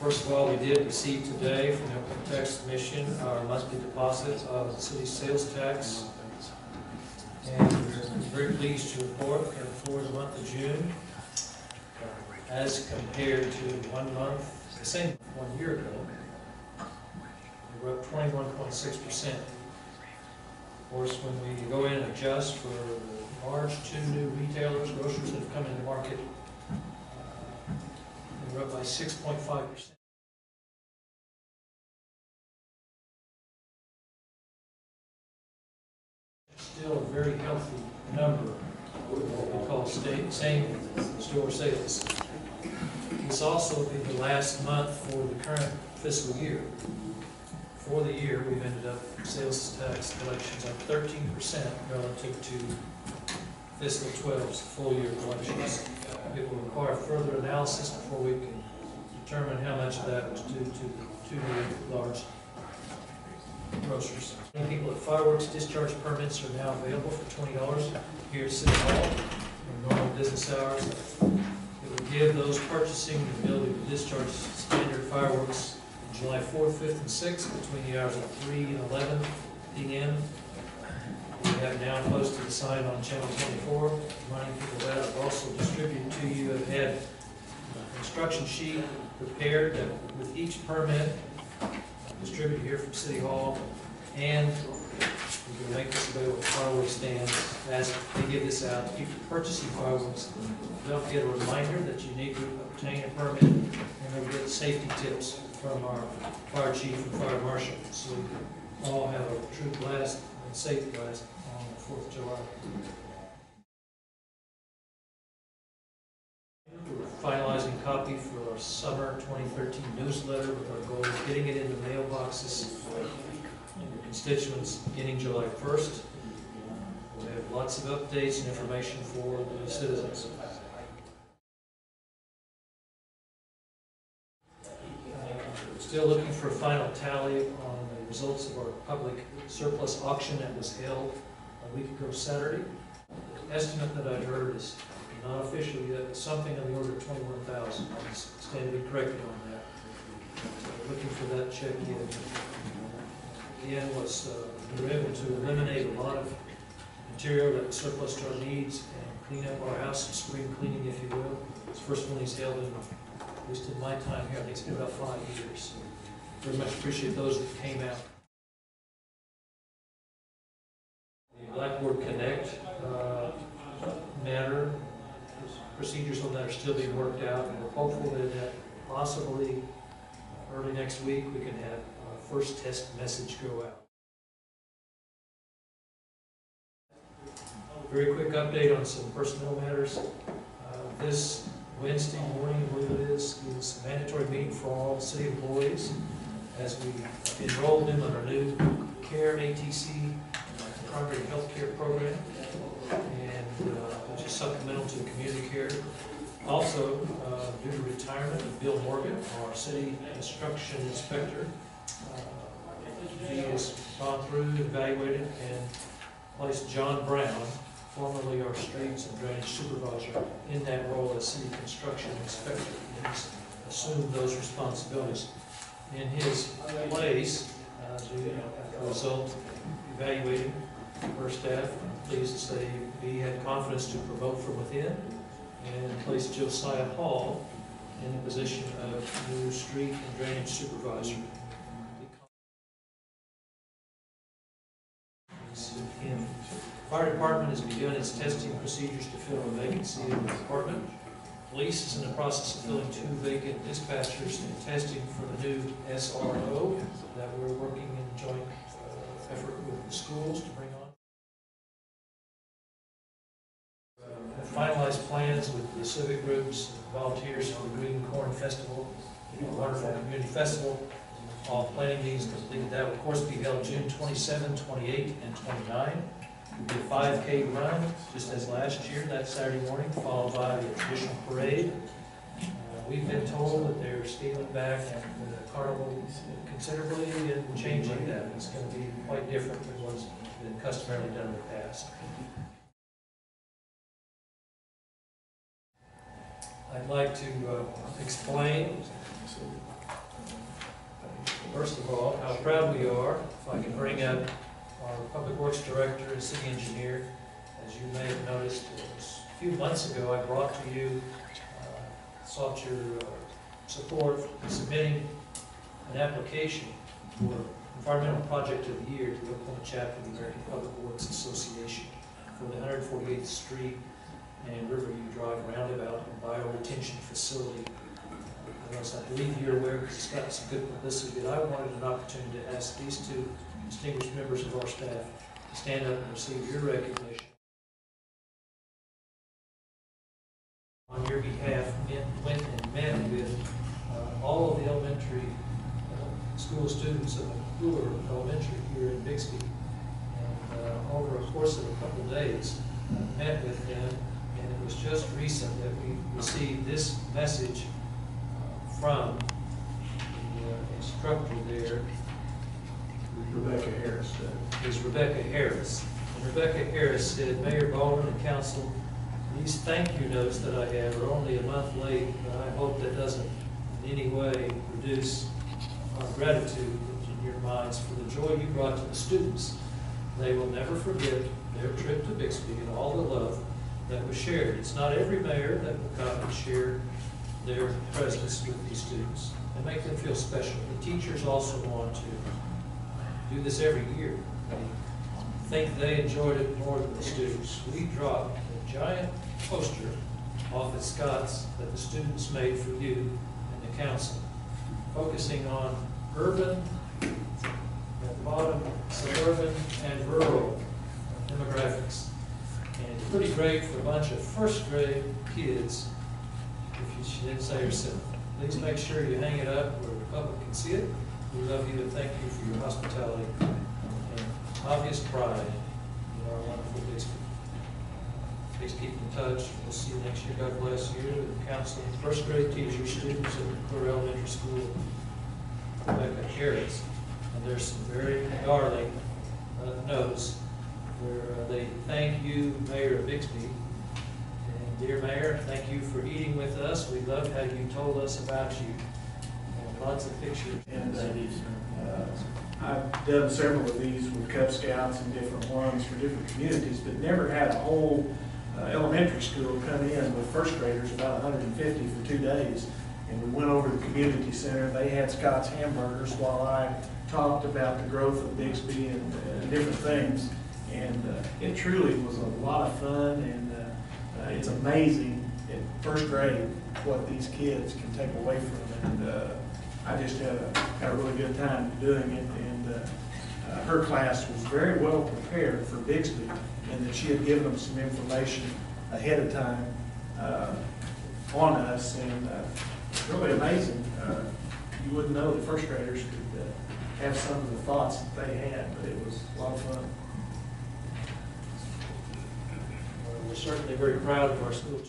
First of all, we did receive today from the Income Tax Commission our monthly deposit of the city's sales tax. And we're very pleased to report that for the month of June, as compared to 1 month, the same 1 year ago, we were up 21.6%. Of course, when we go in and adjust for the large 2 new retailers, grocers that have come into the market, we're up by 6.5%. Still a very healthy number of what we call same store sales. This also will be the last month for the current fiscal year. For the year, we've ended up sales tax collections up 13% relative to fiscal 12's full year collections. It will require further analysis before we can determine how much of that was due to the 2 new large grocers. People at fireworks discharge permits are now available for $20 here at City Hall in normal business hours. It will give those purchasing the ability to discharge standard fireworks on July 4th, 5th, and 6th between the hours of 3 and 11 p.m. We have now posted a sign on Channel 24 reminding people that. I've also distributed to you and had an instruction sheet prepared that with each permit distributed here from City Hall, and we will make this available at fireworks stands as they give this out. People purchasing fireworks, they'll get a reminder that you need to obtain a permit, and they'll get safety tips from our fire chief and fire marshal, so we can all have a true blast and safe blast on the 4th of July. We're finalizing copy for our summer 2013 newsletter with our goal of getting it in the mailboxes and your constituents beginning July 1st. We'll have lots of updates and information for the citizens. Still looking for a final tally on the results of our public surplus auction that was held a week ago Saturday. The estimate that I heard is not official yet, but something on the order of 21,000. I stand to be corrected on that. Looking for that check in. Again, we were able to eliminate a lot of material that was surplus to our needs and clean up our house, spring cleaning, if you will. It's the first one he's held in, at least in my time here. I think it's been about 5 years. So very much appreciate those that came out. The Blackboard Connect matter, procedures on that are still being worked out, and we're hopeful that possibly early next week we can have our first test message go out. Very quick update on some personnel matters. This Wednesday morning, I believe it is a mandatory meeting for all city employees as we enroll them in our new CARE ATC primary health care program, and which is supplemental to community care. Also, due to retirement of Bill Morgan, our city construction inspector, he has gone through, evaluated, and placed John Brown, formerly our streets and drainage supervisor, in that role as city construction inspector. He's assumed those responsibilities. In his place, as a result, evaluating our staff, I'm pleased to say he had confidence to promote from within and placed Josiah Hall in the position of new street and drainage supervisor. The fire department has begun its testing procedures to fill a vacancy in the department. Police is in the process of filling 2 vacant dispatchers and testing for the new SRO that we're working in joint effort with the schools to bring on. Have finalized plans with the civic groups and volunteers for the Green Corn Festival, a wonderful community festival. All planning meetings completed. That will, of course, be held June 27, 28, and 29. It'll be a 5K run, just as last year, that Saturday morning, followed by the traditional parade. We've been told that they're scaling back the carnival considerably and changing that. It's going to be quite different than what's been customarily done in the past. I'd like to explain First of all, how proud we are. If I can bring up our Public Works Director and City Engineer. As you may have noticed, a few months ago I brought to you, sought your support for submitting an application for Environmental Project of the Year to the Oklahoma chapter of the American Public Works Association for the 148th Street and Riverview Drive roundabout and bioretention facility. As I believe you're aware, because it's gotten some good publicity, that I wanted an opportunity to ask these two distinguished members of our staff to stand up and receive your recognition. On your behalf, went and met with all of the elementary school students of Cooler Elementary here in Bixby. And over a course of a couple of days, met with them, and it was just recent that we received this message from the instructor there. Rebecca Harris. Is Rebecca Harris. And Rebecca Harris said, Mayor Baldwin and Council, these thank you notes that I have are only a month late, but I hope that doesn't in any way reduce our gratitude in your minds for the joy you brought to the students. They will never forget their trip to Bixby and all the love that was shared. It's not every mayor that will come and share their presence with these students and make them feel special. The teachers also want to do this every year. They think they enjoyed it more than the students. We dropped a giant poster off at Scott's that the students made for you and the council, focusing on urban, at the bottom, suburban and rural demographics. And it's pretty great for a bunch of first grade kids, if she didn't say herself. Please make sure you hang it up where the public can see it. We love you and thank you for your hospitality and obvious pride in our wonderful Bixby. Please keep in touch. We'll see you next year. God bless you. And council, first grade teachers, students at Clear Elementary School, Rebecca Harris. And there's some very darling notes where they thank you, Mayor of Bixby. And dear Mayor, thank you for eating with us. We loved how you told us about you. And lots of pictures. And I've done several of these with Cub Scouts and different ones for different communities, but never had a whole elementary school come in with first graders, about 150 for 2 days. And we went over to the community center. They had Scott's hamburgers while I talked about the growth of Bixby and different things. And it truly was a lot of fun, and it's amazing in first grade what these kids can take away from it. And I just had a really good time doing it. And her class was very well prepared for Bixby, and that she had given them some information ahead of time on us. And it's really amazing. You wouldn't know that first graders could have some of the thoughts that they had, but it was a lot of fun. We're certainly very proud of our school.